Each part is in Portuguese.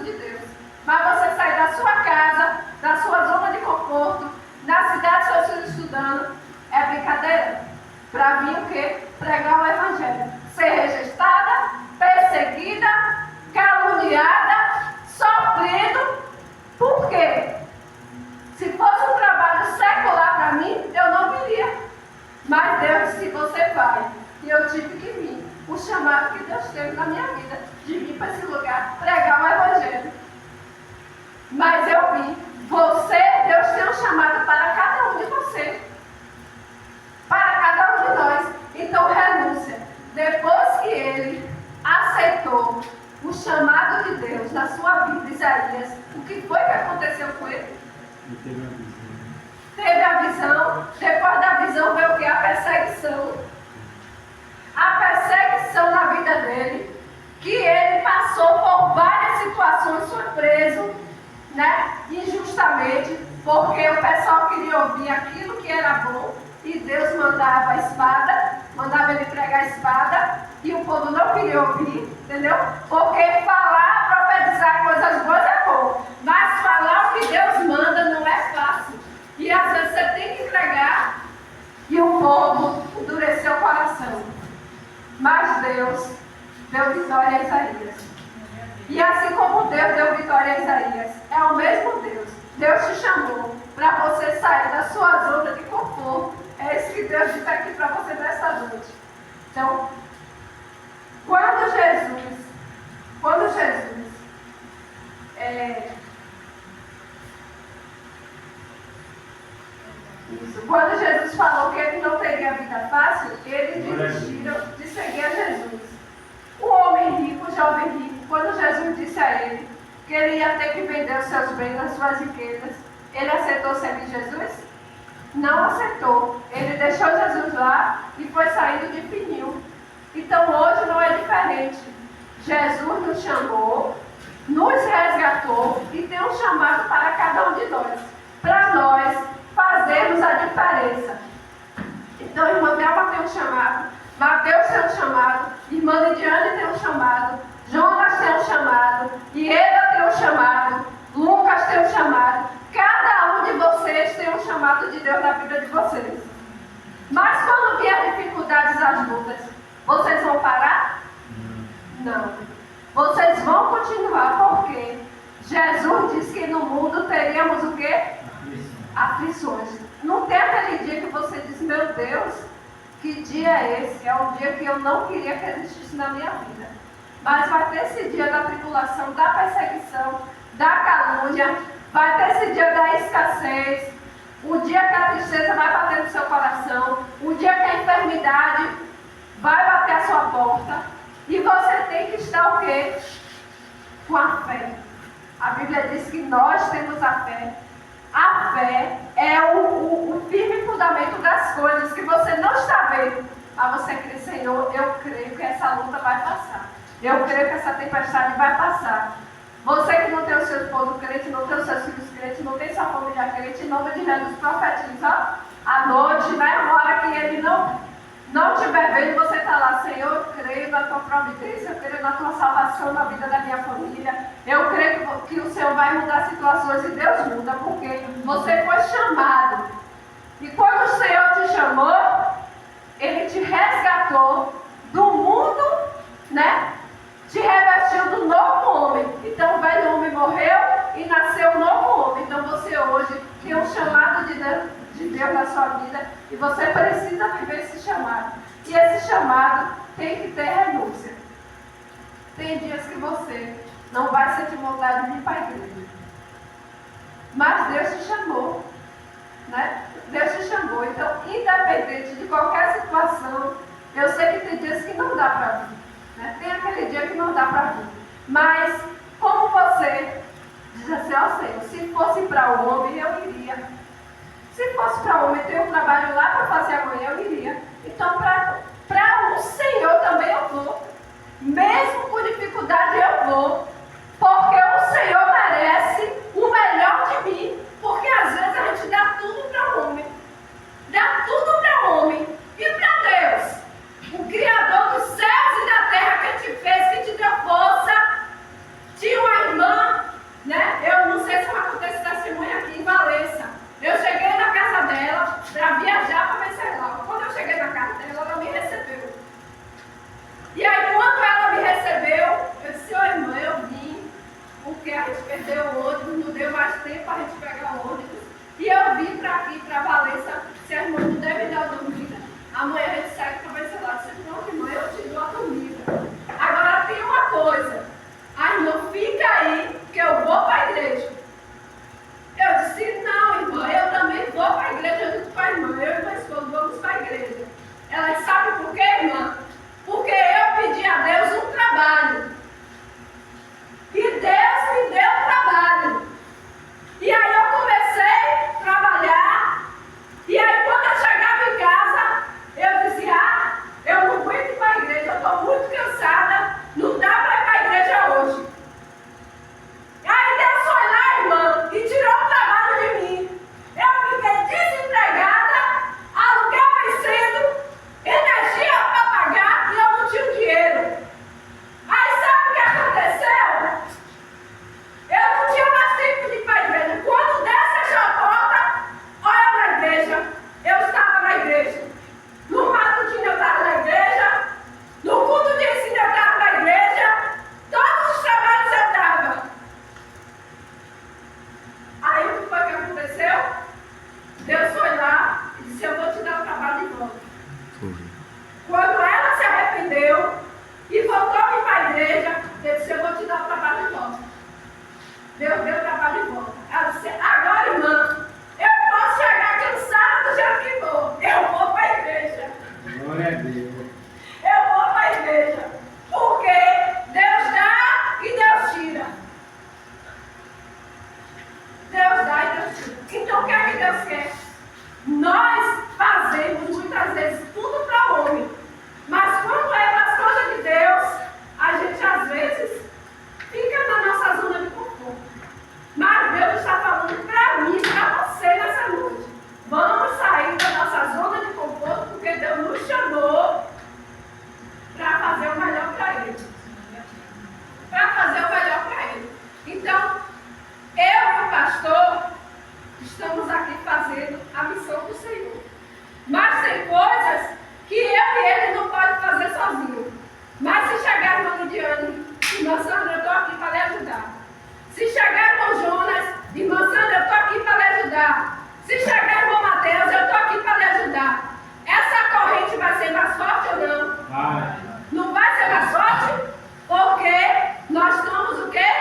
de Deus. Mas você sair da sua casa, da sua zona de conforto, na cidade, seus filhos estudando, é brincadeira. Para vir o quê? Pregar o Evangelho. Ser rejeitada, perseguida, caluniada, sofrendo. Por quê? Se fosse um trabalho secular para mim, eu não viria. Mas Deus disse, você vai. E eu tive que vir. O chamado que Deus teve na minha vida, de vir para esse lugar, pregar o Evangelho. Mas eu vim. Deus tem um chamado para cada um de você. Para cada um de nós. Então, renúncia. Depois que ele aceitou o chamado de Deus na sua vida, Isaías, o que foi que aconteceu com ele? Teve a visão. Depois da visão veio o que? A perseguição. A perseguição na vida dele. Que ele passou por várias situações, foi preso, né? Injustamente, porque o pessoal queria ouvir aquilo que era bom. E Deus mandava a espada, mandava ele pregar a espada, e o povo não queria ouvir, entendeu? Porque falar, profetizar coisas boas é bom, mas falar o que Deus manda não é fácil. E às vezes você tem que entregar, e o povo endureceu o coração. Mas Deus deu vitória a Isaías. E assim como Deus deu vitória a Isaías, é o mesmo Deus. Deus te chamou para você sair da sua zona de conforto. É isso que Deus está aqui para você nesta noite. Então, quando Jesus falou que ele não teria vida fácil, eles desistiram de seguir a Jesus. O homem rico, o jovem rico, quando Jesus disse a ele que ele ia ter que vender os seus bens, as suas riquezas, ele aceitou seguir Jesus? Não aceitou. Ele deixou Jesus lá e foi saindo de fininho. Então hoje não é diferente. Jesus nos chamou, nos resgatou e tem um chamado para cada um de nós. Para nós fazermos a diferença. Então, irmã Thelma tem um chamado, Mateus tem um chamado, irmã Lidiane tem um chamado, Jonas tem um chamado, Ieda tem um chamado, Lucas tem um chamado. Cada um de vocês tem um chamado de Deus na vida de vocês. Mas quando vier as dificuldades, as lutas, vocês vão parar? Não. Vocês vão continuar, porque Jesus disse que no mundo teríamos o quê? Aflições. Não tem aquele dia que você diz, meu Deus, que dia é esse? É um dia que eu não queria que existisse na minha vida. Mas vai ter esse dia da tribulação, da perseguição, da calúnia, vai ter esse dia da escassez, o dia que a tristeza vai bater no seu coração, o dia que a enfermidade vai bater a sua porta, e você tem que estar o quê? Com a fé. A Bíblia diz que nós temos a fé. A fé é o firme fundamento das coisas que você não está vendo. Mas você crê, Senhor, eu creio que essa luta vai passar. Eu creio que essa tempestade vai passar. Você que não tem o seu esposo crente, não tem os seus filhos crentes, não tem sua família crente, em nome de Jesus, profetiza à noite, na hora que ele não estiver vendo, você está lá, Senhor, eu creio na tua providência, eu creio na tua salvação na vida da minha família, eu creio que o Senhor vai mudar situações e Deus muda, porque você foi chamado. E quando o Senhor te chamou, Ele te resgatou do mundo, né? Te revestiu do novo homem. Então o velho homem morreu e nasceu um novo homem. Então você hoje tem um chamado de Deus na sua vida e você precisa viver esse chamado. E esse chamado tem que ter renúncia. Tem dias que você não vai sentir vontade de ir para a igreja. Mas Deus te chamou. Né? Deus te chamou. Então, independente de qualquer situação, eu sei que tem dias que não dá para vir. Né? Tem aquele dia que não dá para vir. Mas, como você diz assim, ó Senhor, se fosse para o homem, eu iria. Se fosse para o homem, tem um trabalho lá para fazer amanhã, eu iria. Então, para o Senhor também eu vou. Mesmo com dificuldade, eu vou. Porque o Senhor merece o melhor de mim. Porque às vezes a gente dá tudo para o homem. Dá tudo para o homem. E para Deus, o Criador dos céus e da terra, que te fez, que te deu força. Tinha uma irmã tempo para a gente pegar o ônibus. E eu vim para aqui, para Valença, se a irmã não deve dar uma dormida. Amanhã a gente sai para ver lá. Disse, pronto, irmã, eu te dou a dormida. Agora tem uma coisa. A irmã fica aí, que eu vou para a igreja. Eu disse, não, irmã, eu também vou para a igreja. Eu disse para a irmã, eu e meu esposo vamos para a igreja. Ela disse, sabe por quê, irmã? Porque eu pedi a Deus um trabalho. E Deus me deu um trabalho. E aí eu comecei a trabalhar. E aí quando eu chegava em casa, eu dizia, eu não vou ir para a igreja, eu estou muito cansada, não dá para ir para a igreja hoje. Aí Deus foi lá, irmã, e tirou o trabalho de mim. Eu fiquei desempregada, aluguel vencendo, energia para pagar e eu não tinha dinheiro. Aí sabe o que aconteceu? Eu não tinha mais tempo de ir para a igreja. Quando Deus fechou a porta, olha para a igreja. Eu estava na igreja. No matutino eu estava na igreja. No culto de ensino eu estava na igreja. Todos os trabalhos eu estava. Aí o que foi que aconteceu? Deus foi lá e disse, eu vou te dar o trabalho de volta. Quando ela se arrependeu e voltou a vir para a igreja, ele disse, eu vou te dar o trabalho de volta. Deus deu o trabalho de volta. Ela disse, agora, irmã, eu posso chegar cansada do jeito que vou. Eu vou para a igreja. Glória a Deus. Eu vou para a igreja. Porque Deus dá e Deus tira. Deus dá e Deus tira. Então o que é que Deus quer? Nós fazemos muitas vezes tudo para o homem. Mas quando é para as coisas de Deus, a gente às vezes fica na nossa zona de conforto. Mas Deus está falando para mim e para você nessa noite. Vamos sair da nossa zona de conforto, porque Deus nos chamou para fazer o melhor para Ele. Para fazer o melhor para Ele. Então, eu e o pastor estamos aqui fazendo a missão do Senhor. Mas tem coisas que eu e ele não podem fazer sozinho. Mas se chegar a irmã Lidiane, irmã Sandra, eu estou aqui para lhe ajudar. Se chegar irmão Jonas, irmã Sandra, eu estou aqui para lhe ajudar. Se chegar irmão Mateus, eu estou aqui para lhe ajudar. Essa corrente vai ser mais forte ou não? Vai. Não vai ser mais forte? Porque nós estamos o quê?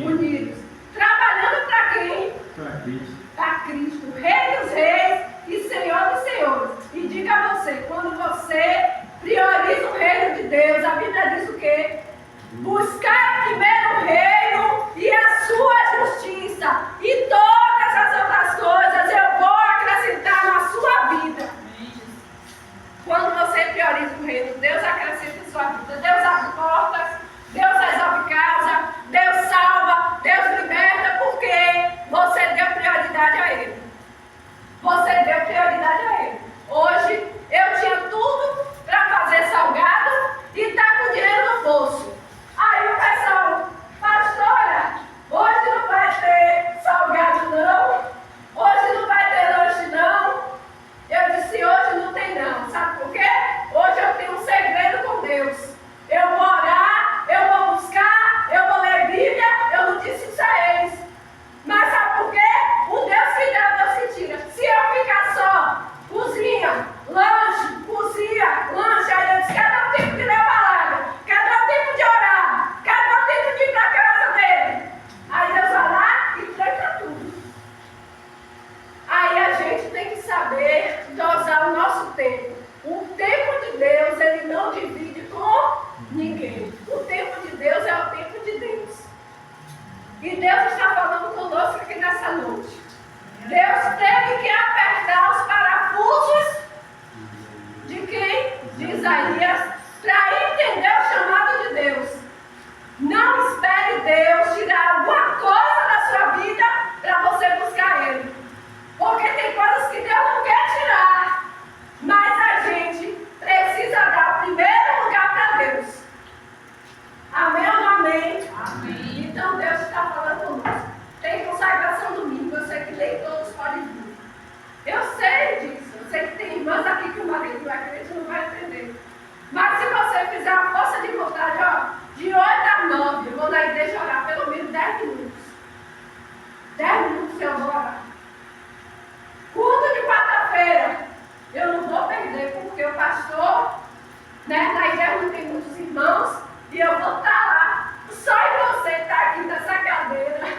Unidos. Trabalhando para quem? Para Cristo. Para Cristo, Rei dos Reis e Senhor dos Senhores. E diga a você, quando você prioriza o reino de Deus, a Bíblia diz o quê? Buscar primeiro o reino e a sua justiça, e todas as outras coisas eu vou acrescentar na sua vida. Quando você prioriza o reino, Deus acrescenta em sua vida. Deus abre portas, Deus resolve causa, Deus salva, Deus liberta, porque você deu prioridade a Ele. Você deu prioridade a Ele. Hoje eu tinha tudo para fazer salgado e está com dinheiro no bolso. Aí o pessoal, pastora, hoje não vai ter salgado não, hoje não vai ter lanche não. Eu disse, hoje não tem não. Sabe por quê? Hoje eu tenho um segredo com Deus. Eu vou orar, eu vou buscar, eu vou ler Bíblia, eu não disse isso a eles. Mas sabe por quê? O Deus que dá, Deus que tira. Se eu ficar só, cozinha, lanche, cozinha, lanche, aí eu disse, cada um tempo de ler a palavra, cada um tempo de orar, cada um tempo de ir para a casa dele. Aí Deus vai lá e tranca tudo. Aí a gente tem que saber dosar o nosso tempo. O tempo de Deus, ele não divide com ninguém. O tempo de Deus é o tempo de Deus. E Deus está falando conosco aqui nessa noite. Deus teve que apertar os parafusos de quem? De Isaías, para entender o chamado de Deus. Não espere Deus tirar alguma coisa da sua vida para você buscar Ele. Porque tem coisas que Deus não quer tirar. Mas a gente precisa dar o primeiro lugar para Deus. Amém ou não amém? Amém. Então Deus está falando conosco. Tem consagração domingo, eu sei que nem todos podem vir. Eu sei disso, eu sei que tem irmãs aqui que o marido não acredita, não vai entender. Mas se você E eu vou estar lá, só em você estar aqui nessa cadeira.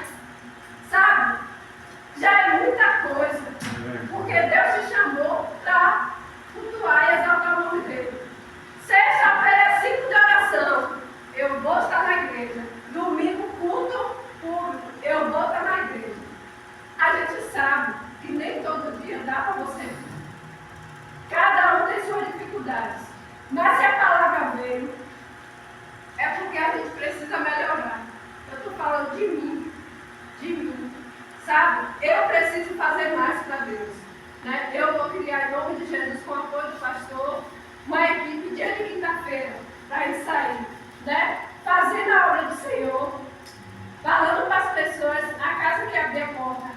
Sabe? Já é muita coisa. Porque Deus te chamou para cultuar e exaltar o nome dele. Sexta-feira, 5 de oração, eu vou estar na igreja. Domingo, culto público, eu vou estar na igreja. A gente sabe que nem todo dia dá para você. Cada um tem suas dificuldades. Mas se a palavra veio, é porque a gente precisa melhorar. Eu estou falando de mim, sabe? Eu preciso fazer mais para Deus. Né? Eu vou criar em nome de Jesus, com o apoio do pastor, uma equipe dia de quinta-feira, para a gente sair, né? Fazendo a obra do Senhor, falando para as pessoas, a casa que abrir a porta,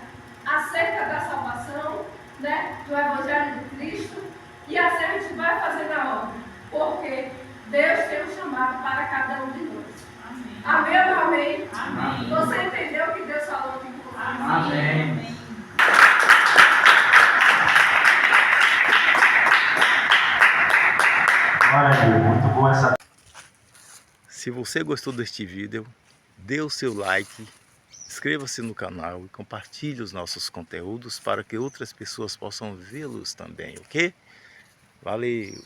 acerca da salvação, né? Do Evangelho de Cristo, e assim a gente vai fazendo a obra, porque Deus tem um chamado para cada um de nós. Amém ou não amém? Amém. Você entendeu o que Deus falou aqui com você? Amém. Olha, muito boa essa. Se você gostou deste vídeo, dê o seu like, inscreva-se no canal e compartilhe os nossos conteúdos para que outras pessoas possam vê-los também, ok? Valeu!